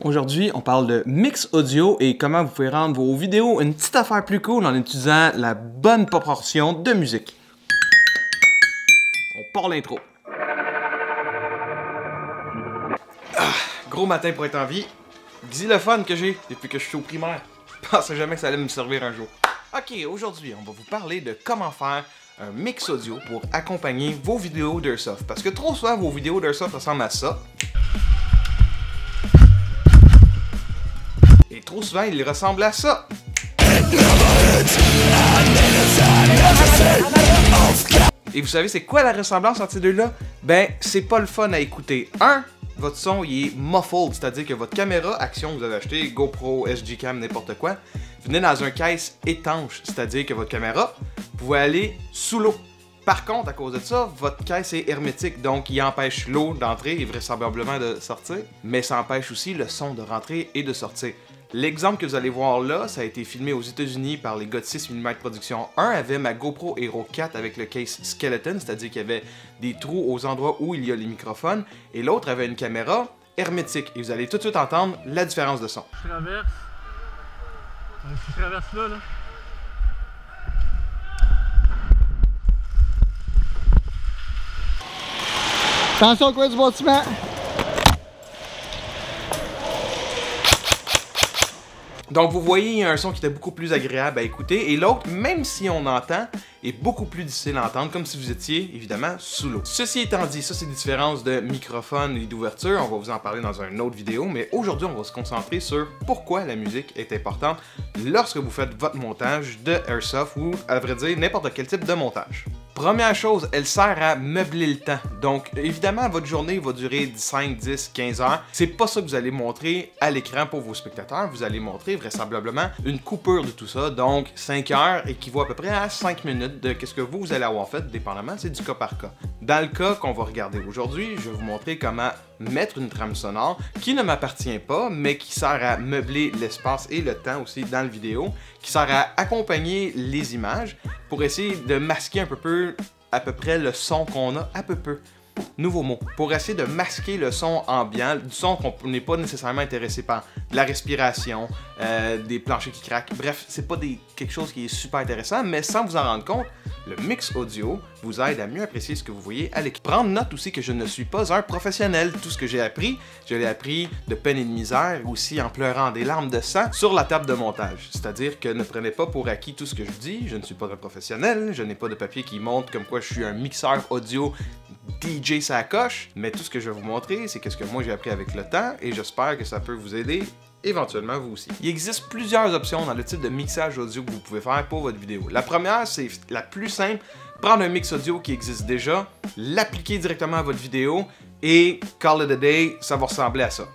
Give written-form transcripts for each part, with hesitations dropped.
Aujourd'hui, on parle de mix audio et comment vous pouvez rendre vos vidéos une petite affaire plus cool en utilisant la bonne proportion de musique. On part l'intro. Gros matin pour être en vie. Xylophone que j'ai depuis que je suis au primaire. Je pensais jamais que ça allait me servir un jour. Ok, aujourd'hui, on va vous parler de comment faire un mix audio pour accompagner vos vidéos d'Airsoft. Parce que trop souvent, vos vidéos d'Airsoft ressemblent à ça. Et trop souvent, ils ressemblent à ça. Et vous savez, c'est quoi la ressemblance entre ces deux-là? Ben, c'est pas le fun à écouter. Votre son, il est muffled, c'est-à-dire que votre caméra, action que vous avez acheté, GoPro, SG-Cam, n'importe quoi, venez dans un case étanche, c'est-à-dire que votre caméra, vous pouvez aller sous l'eau. Par contre, à cause de ça, votre caisse est hermétique, donc il empêche l'eau d'entrer et vraisemblablement de sortir, mais ça empêche aussi le son de rentrer et de sortir. L'exemple que vous allez voir là, ça a été filmé aux États-Unis par les gars de 6mm Production. Un avait ma GoPro Hero 4 avec le case skeleton, c'est-à-dire qu'il y avait des trous aux endroits où il y a les microphones, et l'autre avait une caméra hermétique. Et vous allez tout de suite entendre la différence de son. Je traverse là. Attention au coin du bâtiment. Donc vous voyez, il y a un son qui était beaucoup plus agréable à écouter, et l'autre, même si on entend, est beaucoup plus difficile à entendre, comme si vous étiez, évidemment, sous l'eau. Ceci étant dit, ça c'est des différences de microphone et d'ouverture, on va vous en parler dans une autre vidéo, mais aujourd'hui on va se concentrer sur pourquoi la musique est importante lorsque vous faites votre montage de Airsoft, ou à vrai dire, n'importe quel type de montage. Première chose, elle sert à meubler le temps. Donc, évidemment, votre journée va durer 5, 10, 15 heures. C'est pas ça que vous allez montrer à l'écran pour vos spectateurs. Vous allez montrer vraisemblablement une coupure de tout ça. Donc, 5 heures équivaut à peu près à 5 minutes de qu'est-ce que vous allez avoir fait, dépendamment, c'est du cas par cas. Dans le cas qu'on va regarder aujourd'hui, je vais vous montrer comment mettre une trame sonore qui ne m'appartient pas, mais qui sert à meubler l'espace et le temps aussi dans la vidéo, qui sert à accompagner les images pour essayer de masquer à peu près le son qu'on a, nouveau mot, pour essayer de masquer le son ambiant, du son qu'on n'est pas nécessairement intéressé par, de la respiration, des planchers qui craquent, bref, c'est pas quelque chose qui est super intéressant, mais sans vous en rendre compte, le mix audio vous aide à mieux apprécier ce que vous voyez à l'écran. Prendre note aussi que je ne suis pas un professionnel. Tout ce que j'ai appris, je l'ai appris de peine et de misère, aussi en pleurant des larmes de sang sur la table de montage. C'est-à-dire que ne prenez pas pour acquis tout ce que je dis, je ne suis pas un professionnel, je n'ai pas de papier qui montre comme quoi je suis un mixeur audio DJ ça coche, mais tout ce que je vais vous montrer, c'est ce que moi j'ai appris avec le temps, et j'espère que ça peut vous aider, éventuellement vous aussi. Il existe plusieurs options dans le type de mixage audio que vous pouvez faire pour votre vidéo. La première, c'est la plus simple, prendre un mix audio qui existe déjà, l'appliquer directement à votre vidéo, et call it a day, ça va ressembler à ça.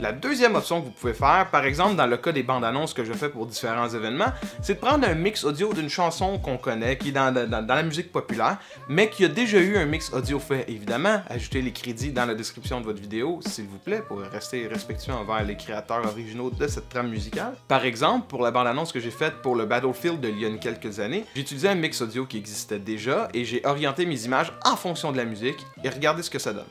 La deuxième option que vous pouvez faire, par exemple dans le cas des bandes annonces que je fais pour différents événements, c'est de prendre un mix audio d'une chanson qu'on connaît, qui est dans la musique populaire, mais qui a déjà eu un mix audio fait. Évidemment, ajoutez les crédits dans la description de votre vidéo, s'il vous plaît, pour rester respectueux envers les créateurs originaux de cette trame musicale. Par exemple, pour la bande annonce que j'ai faite pour le Battlefield il y a quelques années, j'ai utilisé un mix audio qui existait déjà, et j'ai orienté mes images en fonction de la musique, et regardez ce que ça donne.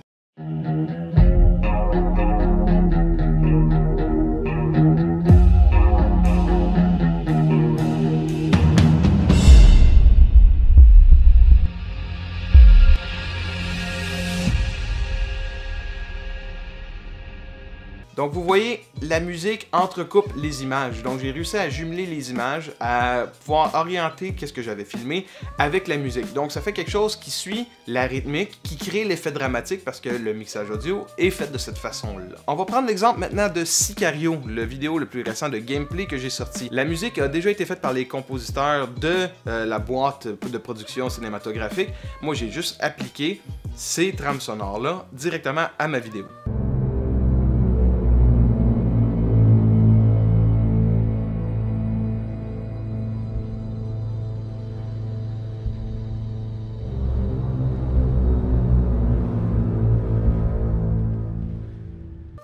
Donc vous voyez, la musique entrecoupe les images. Donc j'ai réussi à jumeler les images, à pouvoir orienter qu'est-ce que j'avais filmé avec la musique. Donc ça fait quelque chose qui suit la rythmique, qui crée l'effet dramatique parce que le mixage audio est fait de cette façon-là. On va prendre l'exemple maintenant de Sicario, le vidéo le plus récent de gameplay que j'ai sorti. La musique a déjà été faite par les compositeurs de la boîte de production cinématographique. Moi j'ai juste appliqué ces trames sonores-là directement à ma vidéo.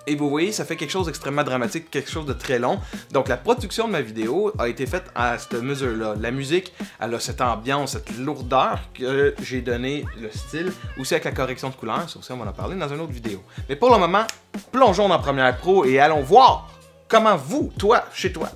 Et vous voyez, ça fait quelque chose d'extrêmement dramatique, quelque chose de très long. Donc la production de ma vidéo a été faite à cette mesure-là. La musique, elle a cette ambiance, cette lourdeur que j'ai donné le style, aussi avec la correction de couleurs, ça aussi on va en parler dans une autre vidéo. Mais pour le moment, plongeons dans Premiere Pro et allons voir comment vous, toi, chez toi,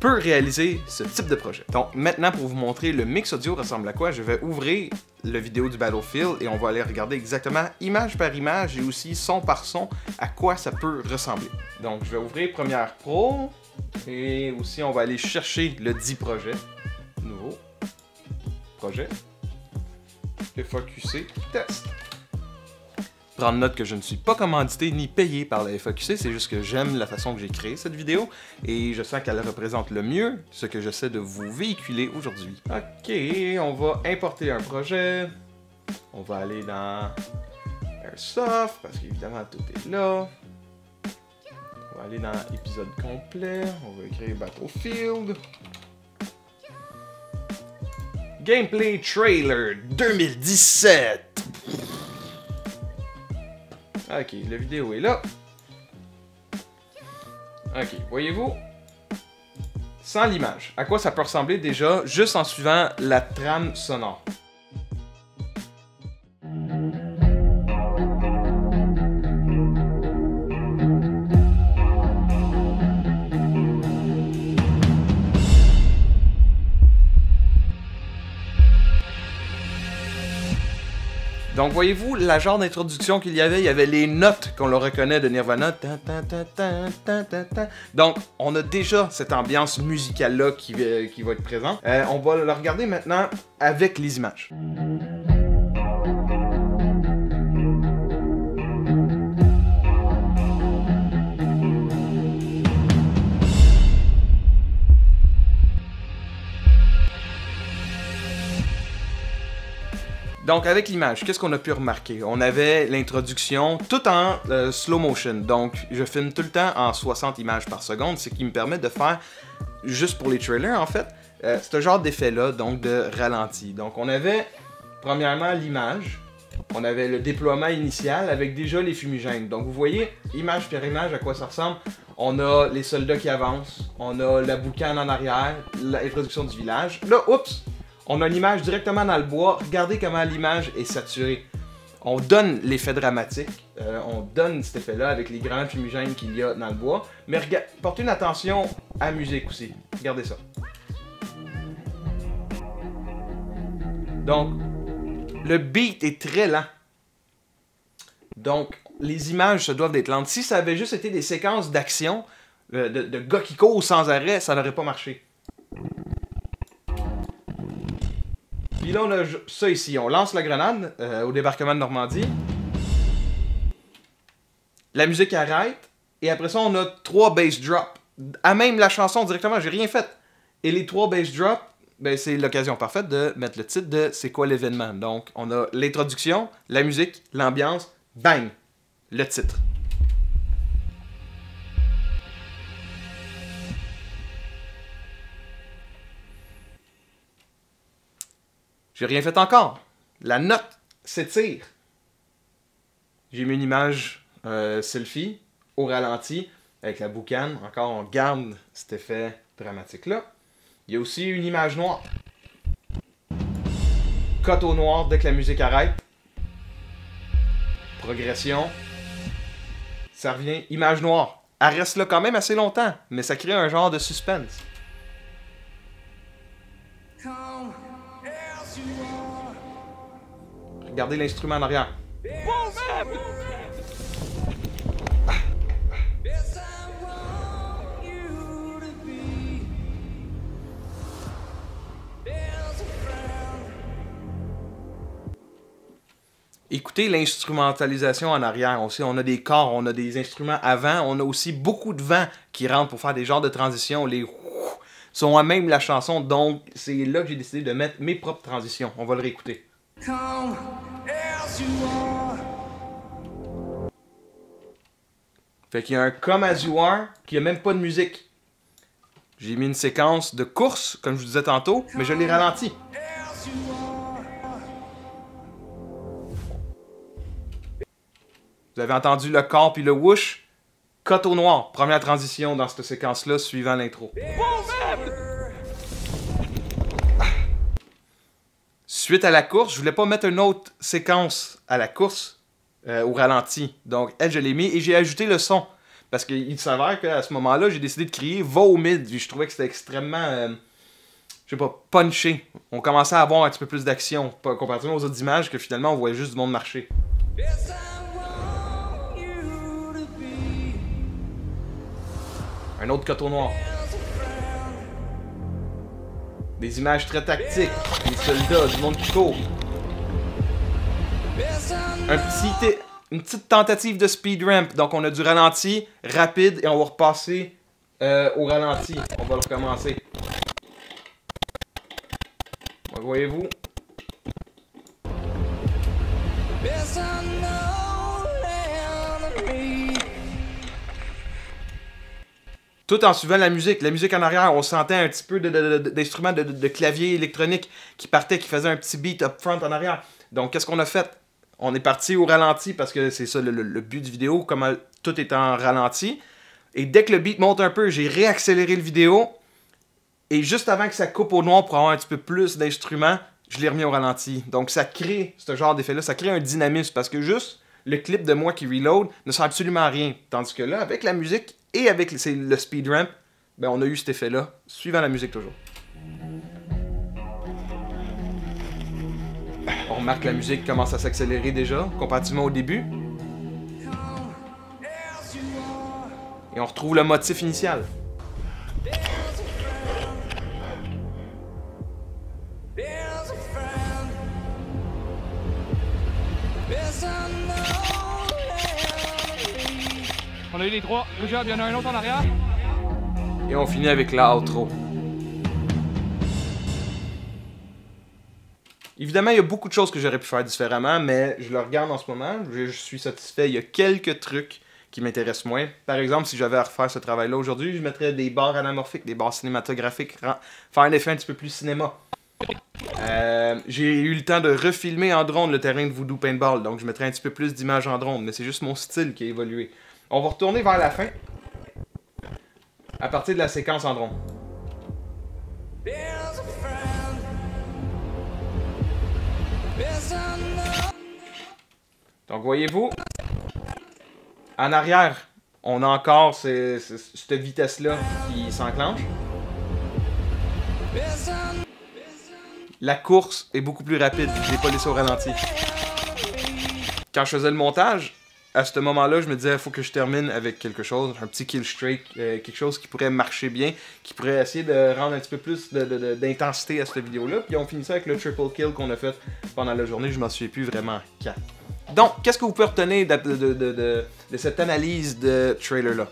peut réaliser ce type de projet. Donc maintenant, pour vous montrer le mix audio ressemble à quoi, je vais ouvrir la vidéo du Battlefield et on va aller regarder exactement image par image et aussi son par son à quoi ça peut ressembler. Donc je vais ouvrir Premiere Pro et aussi on va aller chercher le dit projet. Nouveau projet. FAQC test. Prendre note que je ne suis pas commandité ni payé par la FAQC, c'est juste que j'aime la façon que j'ai créé cette vidéo et je sens qu'elle représente le mieux ce que j'essaie de vous véhiculer aujourd'hui. Ok, on va importer un projet. On va aller dans Airsoft parce qu'évidemment tout est là. On va aller dans épisode complet. On va écrire Battlefield. Gameplay Trailer 2017. Ok, la vidéo est là. Ok, voyez-vous? Sans l'image, à quoi ça peut ressembler déjà juste en suivant la trame sonore? Donc voyez-vous, la genre d'introduction qu'il y avait les notes qu'on le reconnaît de Nirvana. Donc on a déjà cette ambiance musicale-là qui va être présente. On va le regarder maintenant avec les images. Donc avec l'image, qu'est-ce qu'on a pu remarquer? On avait l'introduction tout en slow motion, donc je filme tout le temps en 60 images par seconde, ce qui me permet de faire, juste pour les trailers en fait, ce genre d'effet-là, donc de ralenti. Donc on avait premièrement l'image, on avait le déploiement initial avec déjà les fumigènes. Donc vous voyez, image par image, à quoi ça ressemble. On a les soldats qui avancent, on a la boucane en arrière, l'introduction du village. Là, oups! On a l'image directement dans le bois. Regardez comment l'image est saturée. On donne l'effet dramatique. On donne cet effet-là avec les grands fumigènes qu'il y a dans le bois. Mais portez une attention à la musique aussi. Regardez ça. Donc, le beat est très lent. Donc, les images se doivent d'être lentes. Si ça avait juste été des séquences d'action, de gars qui courent sans arrêt, ça n'aurait pas marché. Puis là, on a ça ici. On lance la grenade au débarquement de Normandie. La musique arrête. Et après ça, on a 3 bass drops. À même la chanson directement, j'ai rien fait. Et les 3 bass drops, ben, c'est l'occasion parfaite de mettre le titre de c'est quoi l'événement. Donc, on a l'introduction, la musique, l'ambiance, bang, le titre. J'ai rien fait encore. La note s'étire. J'ai mis une image selfie au ralenti avec la boucane. Encore, on garde cet effet dramatique-là. Il y a aussi une image noire. Cut au noir dès que la musique arrête. Progression. Ça revient. Image noire. Elle reste là quand même assez longtemps, mais ça crée un genre de suspense. Regardez l'instrument en arrière. Écoutez l'instrumentalisation en arrière aussi. On a des corps, on a des instruments avant, on a aussi beaucoup de vent qui rentre pour faire des genres de transitions. Les sont à même la chanson, donc c'est là que j'ai décidé de mettre mes propres transitions. On va le réécouter. Fait qu'il y a un Come As You Are qui a même pas de musique. J'ai mis une séquence de course, comme je vous disais tantôt, mais je l'ai ralenti. Vous Vous avez entendu le corps puis le whoosh. Cut au noir. Première transition dans cette séquence-là, suivant l'intro. Suite à la course, je voulais pas mettre une autre séquence à la course au ralenti. Donc, elle, je l'ai mis et j'ai ajouté le son. Parce qu'il s'avère qu'à ce moment-là, j'ai décidé de crier « Va au mid ». Je trouvais que c'était extrêmement, je sais pas, punché. On commençait à avoir un petit peu plus d'action, comparativement aux autres images que finalement on voyait juste du monde marcher. Un autre coteau noir. Des images très tactiques. Des soldats, du monde qui court. Une petite tentative de speed ramp. Donc on a du ralenti, rapide, et on va repasser au ralenti. On va le recommencer. Donc, voyez-vous? Tout en suivant la musique. La musique en arrière, on sentait un petit peu d'instruments de clavier électronique qui partait, qui faisait un petit beat up front en arrière. Donc, qu'est-ce qu'on a fait? On est parti au ralenti parce que c'est ça le but du vidéo, comment tout est en ralenti. Et dès que le beat monte un peu, j'ai réaccéléré le vidéo. Et juste avant que ça coupe au noir pour avoir un petit peu plus d'instruments, je l'ai remis au ralenti. Donc, ça crée ce genre d'effet-là, ça crée un dynamisme parce que juste le clip de moi qui reload ne sert absolument à rien. Tandis que là, avec la musique et avec le speed ramp, ben on a eu cet effet-là, suivant la musique toujours. On remarque que la musique commence à s'accélérer déjà, comparativement au début. Et on retrouve le motif initial. On a eu les trois. Good job, il y en a un autre en arrière. Et on finit avec la outro. Évidemment, il y a beaucoup de choses que j'aurais pu faire différemment, mais je le regarde en ce moment, je suis satisfait. Il y a quelques trucs qui m'intéressent moins. Par exemple, si j'avais à refaire ce travail-là aujourd'hui, je mettrais des barres anamorphiques, des barres cinématographiques, faire un effet un petit peu plus cinéma. J'ai eu le temps de refilmer en drone le terrain de Voodoo Paintball, donc je mettrais un petit peu plus d'images en drone, mais c'est juste mon style qui a évolué. On va retourner vers la fin, à partir de la séquence en drone. Donc voyez-vous, en arrière, on a encore cette vitesse-là qui s'enclenche. La course est beaucoup plus rapide, je l'ai pas laissé au ralenti. Quand je faisais le montage, à ce moment-là, je me disais, il faut que je termine avec quelque chose, un petit kill streak, quelque chose qui pourrait marcher bien, qui pourrait essayer de rendre un petit peu plus d'intensité à cette vidéo-là. Puis on finit ça avec le triple kill qu'on a fait pendant la journée, je m'en souviens plus vraiment quand. Donc, qu'est-ce que vous pouvez retenir de cette analyse de trailer-là?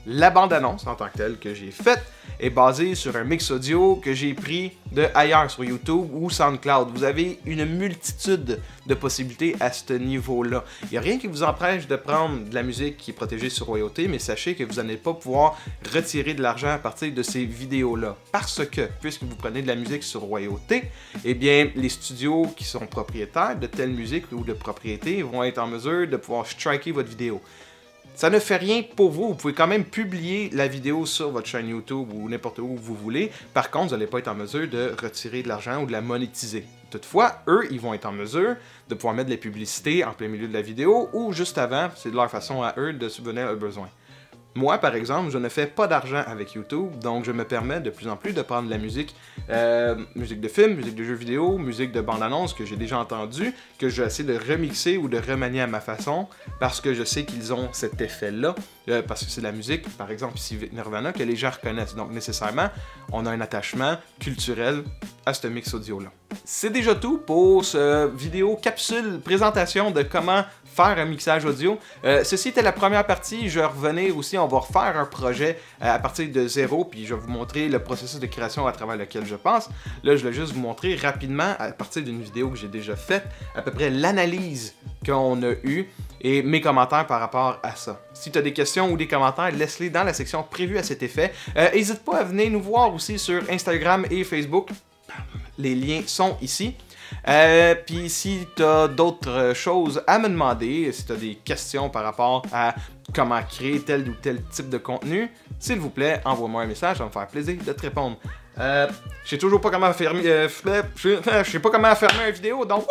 La bande-annonce en tant que telle que j'ai faite est basée sur un mix audio que j'ai pris de ailleurs sur YouTube ou SoundCloud. Vous avez une multitude de possibilités à ce niveau-là. Il n'y a rien qui vous empêche de prendre de la musique qui est protégée sur royauté, mais sachez que vous n'allez pas pouvoir retirer de l'argent à partir de ces vidéos-là. Parce que, puisque vous prenez de la musique sur royauté, eh bien, les studios qui sont propriétaires de telle musique ou de propriété vont être en mesure de pouvoir striker votre vidéo. Ça ne fait rien pour vous, vous pouvez quand même publier la vidéo sur votre chaîne YouTube ou n'importe où vous voulez. Par contre, vous n'allez pas être en mesure de retirer de l'argent ou de la monétiser. Toutefois, eux, ils vont être en mesure de pouvoir mettre de la publicité en plein milieu de la vidéo ou juste avant, c'est de leur façon à eux de subvenir à leurs besoins. Moi, par exemple, je ne fais pas d'argent avec YouTube, donc je me permets de plus en plus de prendre de la musique, musique de film, musique de jeux vidéo, musique de bande-annonce que j'ai déjà entendue, que je vais essayer de remixer ou de remanier à ma façon, parce que je sais qu'ils ont cet effet-là, parce que c'est de la musique, par exemple ici Nirvana, que les gens reconnaissent. Donc nécessairement, on a un attachement culturel à ce mix audio-là. C'est déjà tout pour ce vidéo capsule présentation de comment faire un mixage audio. Ceci était la première partie, je revenais aussi, on va refaire un projet à partir de zéro, puis je vais vous montrer le processus de création à travers lequel je passe. Là, je vais juste vous montrer rapidement, à partir d'une vidéo que j'ai déjà faite, à peu près l'analyse qu'on a eue et mes commentaires par rapport à ça. Si tu as des questions ou des commentaires, laisse-les dans la section prévue à cet effet. N'hésite pas à venir nous voir aussi sur Instagram et Facebook. Les liens sont ici. Puis si t'as d'autres choses à me demander, si t'as des questions par rapport à comment créer tel ou tel type de contenu, s'il vous plaît, envoie-moi un message, ça va me faire plaisir de te répondre. Je sais toujours pas comment fermer, je sais pas comment fermer une vidéo, donc